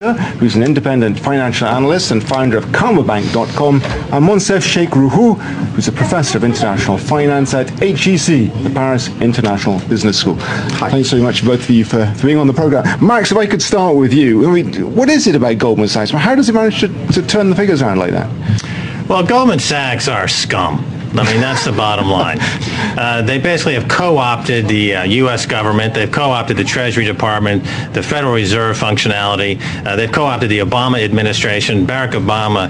who's an independent financial analyst and founder of KeiserBank.com, and Monsef Sheikh Ruhu, who's a professor of international finance at HEC, the Paris International Business School. Hi. Thanks so much, both of you, for being on the program. Max, if I could start with you, I mean, what is it about Goldman Sachs? How does it manage to turn the figures around like that? Well, Goldman Sachs are scum. I mean, that's the bottom line. They basically have co-opted the U.S. government. They've co-opted the Treasury Department, the Federal Reserve functionality. They've co-opted the Obama administration. Barack Obama,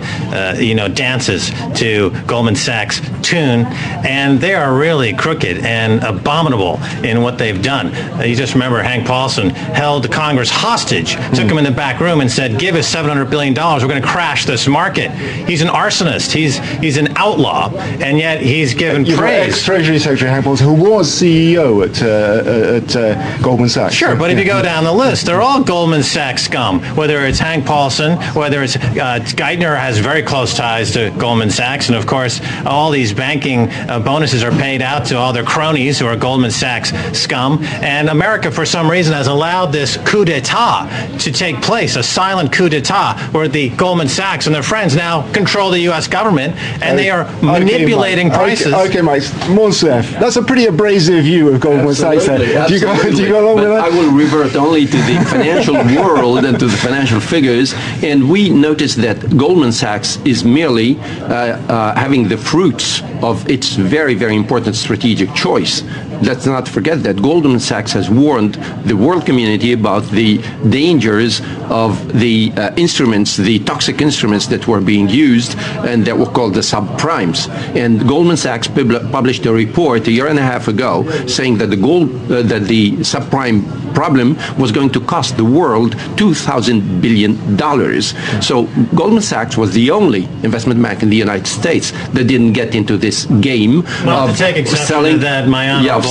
dances to Goldman Sachs' tune, and they are really crooked and abominable in what they've done. You just remember Hank Paulson held Congress hostage, took him in the back room and said, "Give us $700 billion. We're going to crash this market." He's an arsonist. He's an outlaw, and yet he's given praise. Ex-Treasury Secretary Hank Paulson, who was CEO at Goldman Sachs. Sure, but if you go down the list, they're all Goldman Sachs scum. Whether it's Hank Paulson, whether it's Geithner has very close ties to Goldman Sachs, and of course, all these banking bonuses are paid out to all their cronies who are Goldman Sachs scum. And America, for some reason, has allowed this coup d'etat to take place, a silent coup d'etat, where the Goldman Sachs and their friends now control the U.S. government, and they are manipulating prices. Okay, Mike. Monsef, that's a pretty abrasive view of Goldman Sachs. Do you go along with that? I will revert only to the financial world and to the financial figures, and we notice that Goldman Sachs is merely having the fruits of its very, very important strategic choice. Let's not forget that Goldman Sachs has warned the world community about the dangers of the instruments, the toxic instruments that were being used and that were called the subprimes. And Goldman Sachs published a report a year and a half ago saying that the subprime problem was going to cost the world $2,000 billion. So Goldman Sachs was the only investment bank in the United States that didn't get into this game of selling that,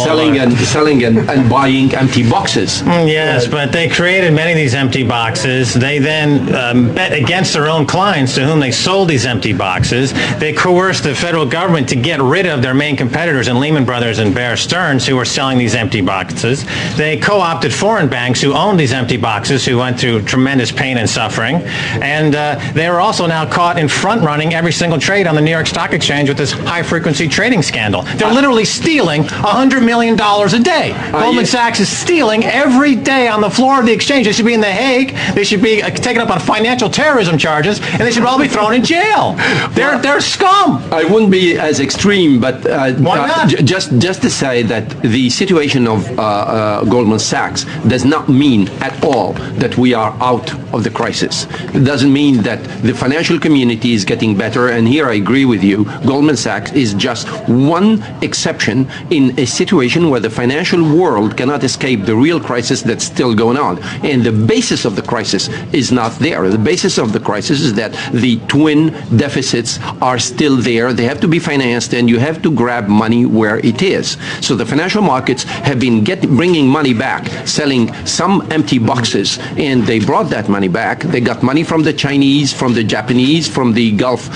selling and buying empty boxes. Yes, but they created many of these empty boxes. They then bet against their own clients to whom they sold these empty boxes. They coerced the federal government to get rid of their main competitors in Lehman Brothers and Bear Stearns, who were selling these empty boxes. They co-opted foreign banks who owned these empty boxes, who went through tremendous pain and suffering. And they were also now caught in front-running every single trade on the New York Stock Exchange with this high-frequency trading scandal. They're literally stealing $100 million a day. Goldman Sachs is stealing every day on the floor of the exchange. They should be in The Hague. They should be taken up on financial terrorism charges, and they should all be thrown in jail. They're scum. I wouldn't be as extreme, but why not? Just to say that the situation of Goldman Sachs does not mean at all that we are out of the crisis. It doesn't mean that the financial community is getting better, and here I agree with you. Goldman Sachs is just one exception in a situation where the financial world cannot escape the real crisis that's still going on. And the basis of the crisis is not there. The basis of the crisis is that the twin deficits are still there. They have to be financed, and you have to grab money where it is. So the financial markets have been bringing money back, selling some empty boxes, and they brought that money back. They got money from the Chinese, from the Japanese, from the Gulf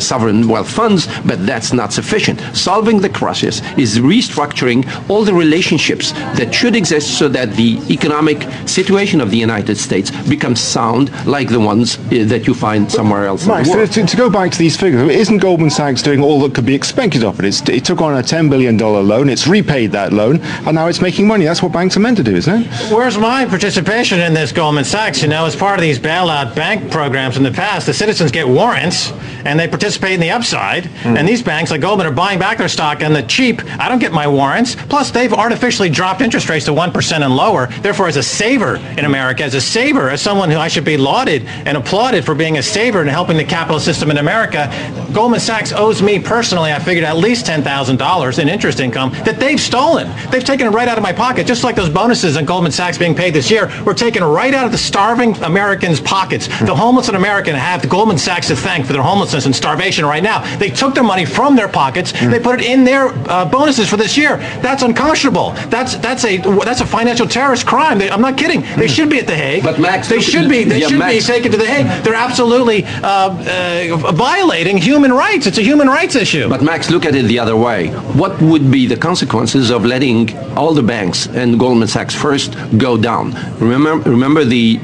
sovereign wealth funds, but that's not sufficient. Solving the crisis is restructuring all the relationships that should exist so that the economic situation of the United States becomes sound like the ones that you find somewhere else in the world. To go back to these figures, isn't Goldman Sachs doing all that could be expected of it? It took on a $10 billion loan, it's repaid that loan, and now it's making money. That's what banks are meant to do, isn't it? Where's my participation in this Goldman Sachs? As part of these bailout bank programs in the past, the citizens get warrants, and they participate in the upside, and these banks like Goldman are buying back their stock on the cheap. I don't get my warrants. Plus, they've artificially dropped interest rates to 1% and lower. Therefore, as a saver in America, as someone who I should be lauded and applauded for being a saver and helping the capitalist system in America, Goldman Sachs owes me personally, I figured, at least $10,000 in interest income that they've stolen. They've taken it right out of my pocket, just like those bonuses in Goldman Sachs being paid this year were taken right out of the starving Americans' pockets. The homeless in America have the Goldman Sachs to thank for their homelessness and starvation right now. They took their money from their pockets, they put it in their bonuses for this year. That's unconscionable. That's a financial terrorist crime. I'm not kidding. They should be at The Hague. But Max, they should be taken to The Hague. They're absolutely violating human rights. It's a human rights issue. But Max, look at it the other way. What would be the consequences of letting all the banks and Goldman Sachs first go down? Remember the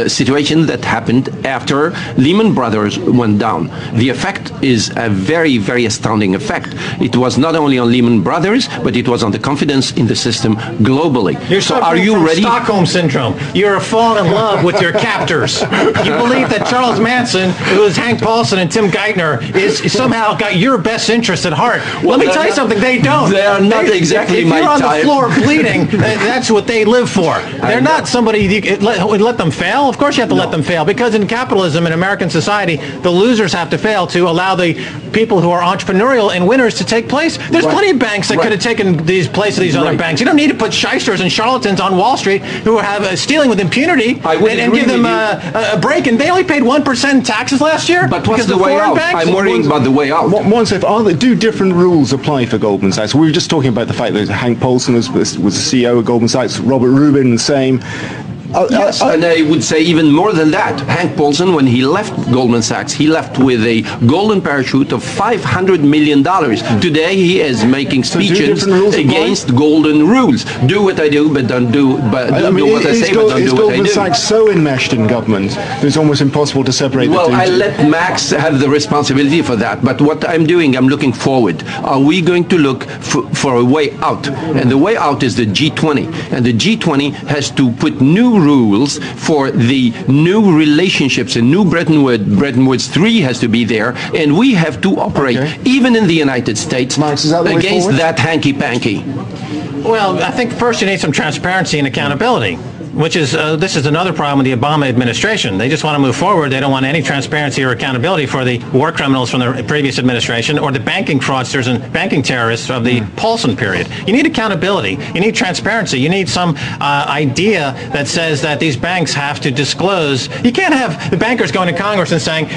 situation that happened after Lehman Brothers went down. The effect is a very, very astounding effect. It was not only on Lehman Brothers, but it was on the confidence in the system globally. You're so are you ready? Stockholm Syndrome. You're falling in love with your captors. You believe that Charles Manson, who is Hank Paulson and Tim Geithner, is somehow got your best interest at heart. Well, let me tell you something, they don't. They are not exactly my type. If you're on the floor bleeding, that's what they live for. They're not somebody you let them fail. Of course you have to let them fail, because in capitalism, in American society, the losers have to fail to allow the people who are entrepreneurial and winners to take place. There's plenty of banks that could have taken these place of these other banks. You don't need to put shysters and charlatans on Wall Street who have stealing with impunity and give them a break. And they only paid 1% in taxes last year. But what's the way out? I'm worrying about the way out. Do different rules apply for Goldman Sachs? We were just talking about the fact that Hank Paulson was the CEO of Goldman Sachs, Robert Rubin the same. Yes, and I would say even more than that. Hank Paulson, when he left Goldman Sachs, he left with a golden parachute of $500 million. Today, he is making speeches against golden rules. Do what I do, but don't do. But don't do what I say, but don't do what I do. Is Goldman Sachs so enmeshed in government that it's almost impossible to separate the two? Well, I let Max have the responsibility for that. But what I'm doing, I'm looking forward. Are we going to look for a way out? And the way out is the G20. And the G20 has to put new rules for the new relationships, and new Bretton Woods 3 has to be there, and we have to operate, even in the United States, against that hanky-panky. Well, I think first you need some transparency and accountability, which is, this is another problem with the Obama administration. They just want to move forward. They don't want any transparency or accountability for the war criminals from the previous administration or the banking fraudsters and banking terrorists of the Paulson period. You need accountability. You need transparency. You need some idea that says that these banks have to disclose. You can't have the bankers going to Congress and saying,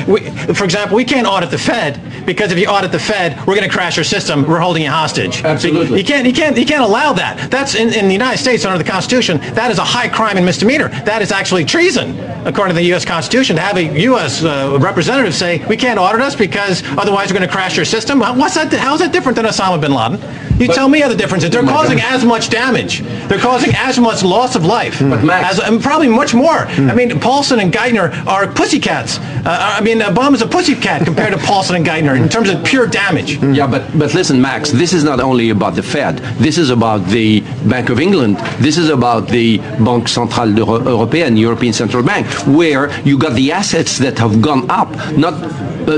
for example, we can't audit the Fed because if you audit the Fed, we're going to crash your system. We're holding you hostage. Absolutely. You can't allow that. That's in the United States under the Constitution. That is a high crime and misdemeanor. That is actually treason, according to the U.S. Constitution, to have a U.S. Representative say, we can't audit us because otherwise we're going to crash your system. What's that? How is that different than Osama bin Laden? Tell me how the difference is. They're causing as much damage. They're causing as much loss of life. But Max, and probably much more. I mean, Paulson and Geithner are pussycats. Obama's a pussycat compared to Paulson and Geithner in terms of pure damage. Yeah, but listen, Max, this is not only about the Fed. This is about the Bank of England. This is about the Banque Centrale Européenne, European Central Bank, where you got the assets that have gone up, not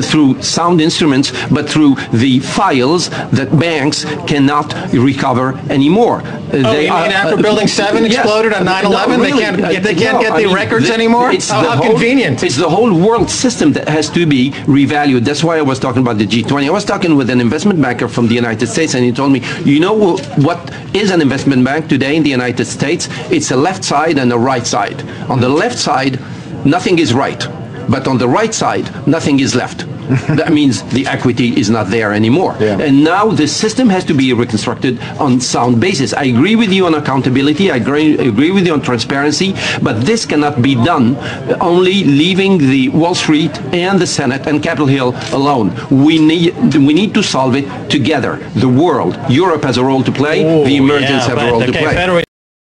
through sound instruments, but through the files that banks cannot recover anymore. You mean after Building 7 exploded on 9/11, they can't get the records anymore? How convenient. It's the whole world system that has to be revalued. That's why I was talking about the G20. I was talking with an investment banker from the United States, and he told me, you know what is an investment bank today in the United States? It's a left side and a right side. On the left side, nothing is right. But on the right side, nothing is left. That means the equity is not there anymore. Yeah. And now the system has to be reconstructed on sound basis. I agree with you on accountability. I agree with you on transparency. But this cannot be done only leaving the Wall Street and the Senate and Capitol Hill alone. We need to solve it together. The world. Europe has a role to play. The emergents have a role to play.